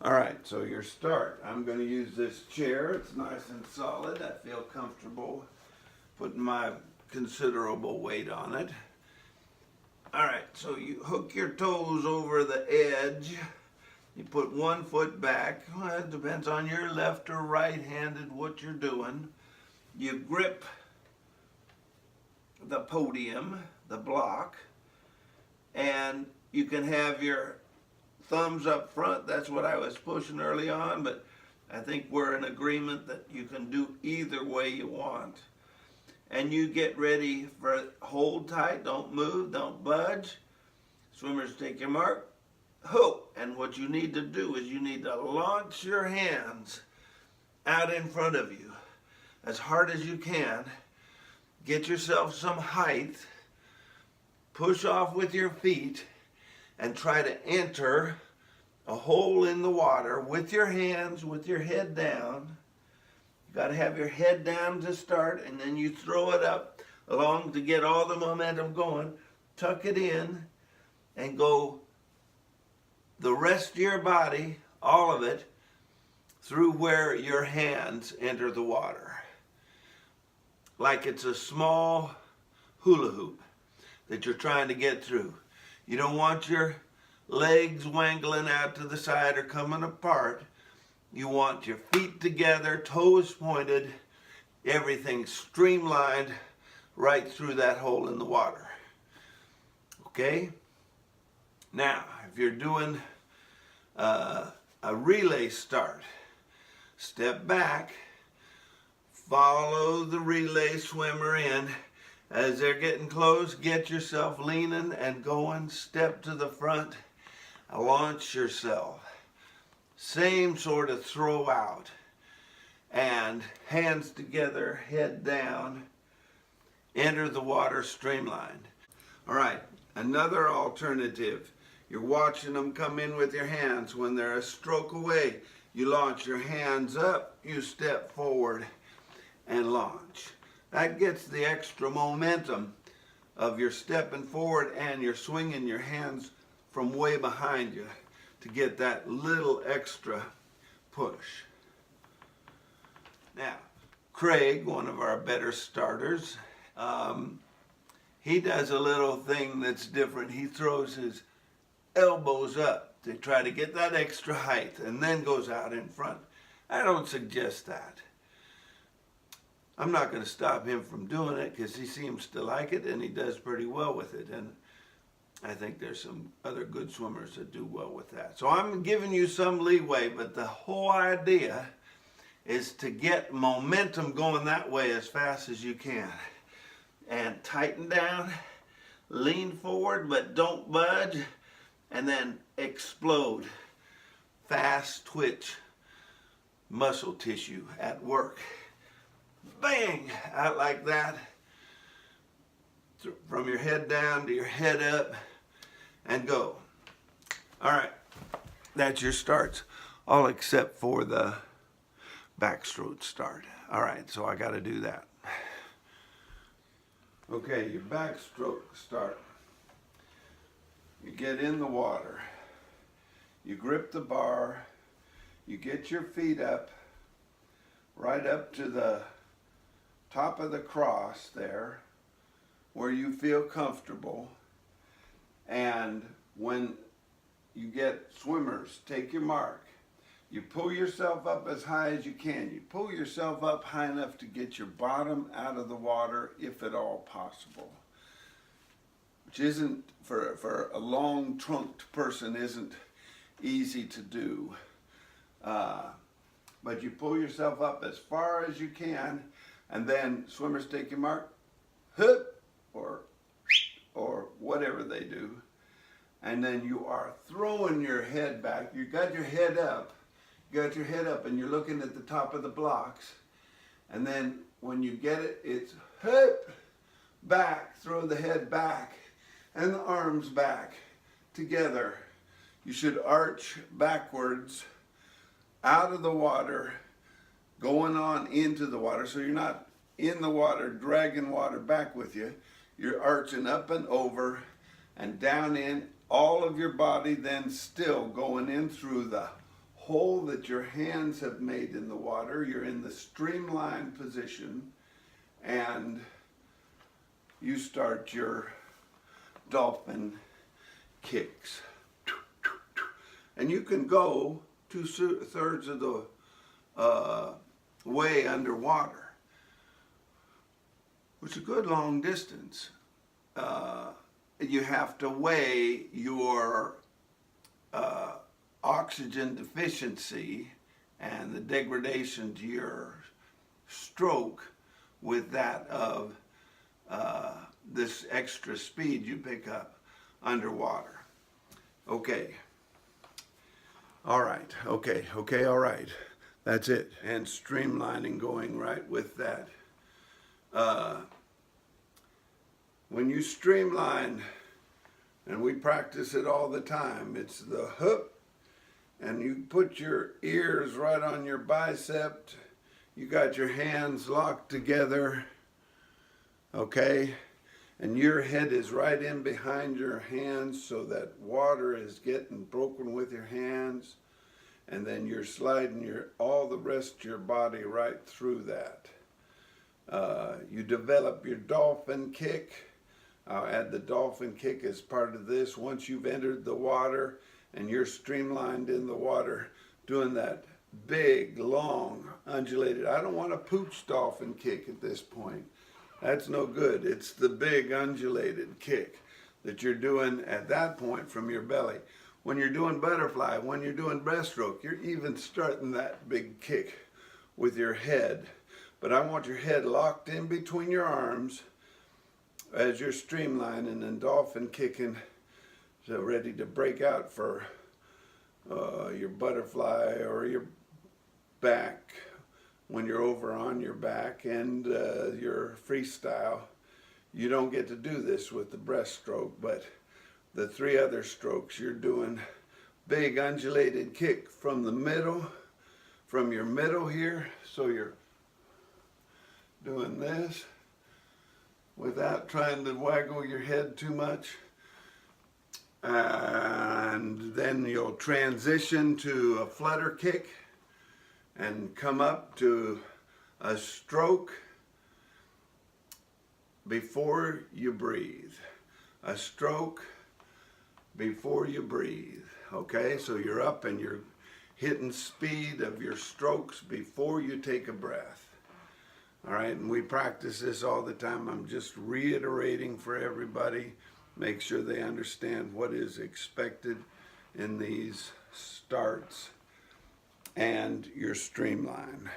All right, so your start. I'm going to use this chair. It's nice and solid. I feel comfortable putting my considerable weight on it. All right, so you hook your toes over the edge. You put one foot back. Well, it depends on your left or right-handed what you're doing. You grip the podium, the block, and you can have your thumbs up front. That's what I was pushing early on, but I think we're in agreement that you can do either way you want. And you get ready for hold tight, don't move, don't budge. Swimmers, take your mark, ho! And what you need to do is you need to launch your hands out in front of you as hard as you can. Get yourself some height, push off with your feet, and try to enter a hole in the water with your hands, with your head down. You got to have your head down to start, and then you throw it up along to get all the momentum going. Tuck it in and go the rest of your body, all of it, through where your hands enter the water. Like it's a small hula hoop that you're trying to get through. You don't want your legs wangling out to the side or coming apart. You want your feet together, toes pointed, everything streamlined right through that hole in the water. Okay? Now, if you're doing a relay start, step back, follow the relay swimmer in. As they're getting close, get yourself leaning and going. Step to the front, launch yourself. Same sort of throw out. And hands together, head down, enter the water streamlined. All right, another alternative. You're watching them come in with your hands. When they're a stroke away, you launch your hands up, you step forward and launch. That gets the extra momentum of your stepping forward, and you're swinging your hands from way behind you to get that little extra push. Now, Craig, one of our better starters, he does a little thing that's different. He throws his elbows up to try to get that extra height and then goes out in front. I don't suggest that. I'm not going to stop him from doing it because he seems to like it and he does pretty well with it. And I think there's some other good swimmers that do well with that. So I'm giving you some leeway, but the whole idea is to get momentum going that way as fast as you can. And tighten down, lean forward, but don't budge, and then explode. Fast twitch muscle tissue at work. Bang! Out like that. From your head down to your head up, and go. All right, that's your starts, all except for the backstroke start. All right, so I got to do that. Okay, your backstroke start. You get in the water. You grip the bar. You get your feet up, right up to the top of the cross there, where you feel comfortable. And when you get swimmers, take your mark. You pull yourself up as high as you can. You pull yourself up high enough to get your bottom out of the water, if at all possible. Which isn't, for a long trunked person, isn't easy to do. But you pull yourself up as far as you can, and then swimmers take your mark, hup, or whatever they do, and then you are throwing your head back. You got your head up, and you're looking at the top of the blocks, and then when you get it, it's hup, back, throw the head back, and the arms back together. You should arch backwards out of the water, going on into the water, so you're not in the water, dragging water back with you. You're arching up and over and down in, all of your body then still going in through the hole that your hands have made in the water. You're in the streamline position, and you start your dolphin kicks. And you can go 2/3 of the way underwater, which is a good long distance. You have to weigh your oxygen deficiency and the degradation to your stroke with that of this extra speed you pick up underwater. Okay. All right. Okay. All right. That's it. And streamlining going right with that. When you streamline, and we practice it all the time, it's the hook, and you put your ears right on your bicep. You got your hands locked together, okay? And your head is right in behind your hands so that water is getting broken with your hands. And then you're sliding all the rest of your body right through that. You develop your dolphin kick. I'll add the dolphin kick as part of this. Once you've entered the water and you're streamlined in the water, doing that big, long, undulated. I don't want a pooch dolphin kick at this point. That's no good. It's the big undulated kick that you're doing at that point from your belly. When you're doing butterfly, when you're doing breaststroke, you're even starting that big kick with your head. But I want your head locked in between your arms as you're streamlining and dolphin kicking, so ready to break out for your butterfly or your back when you're over on your back, and your freestyle. You don't get to do this with the breaststroke, but the 3 other strokes you're doing big undulated kick from the middle, from your middle here, so you're doing this without trying to waggle your head too much. And then you'll transition to a flutter kick and come up to a stroke before you breathe. A stroke before you breathe. Okay, so you're up and you're hitting speed of your strokes before you take a breath. All right, and we practice this all the time. I'm just reiterating for everybody, make sure they understand what is expected in these starts and your streamline.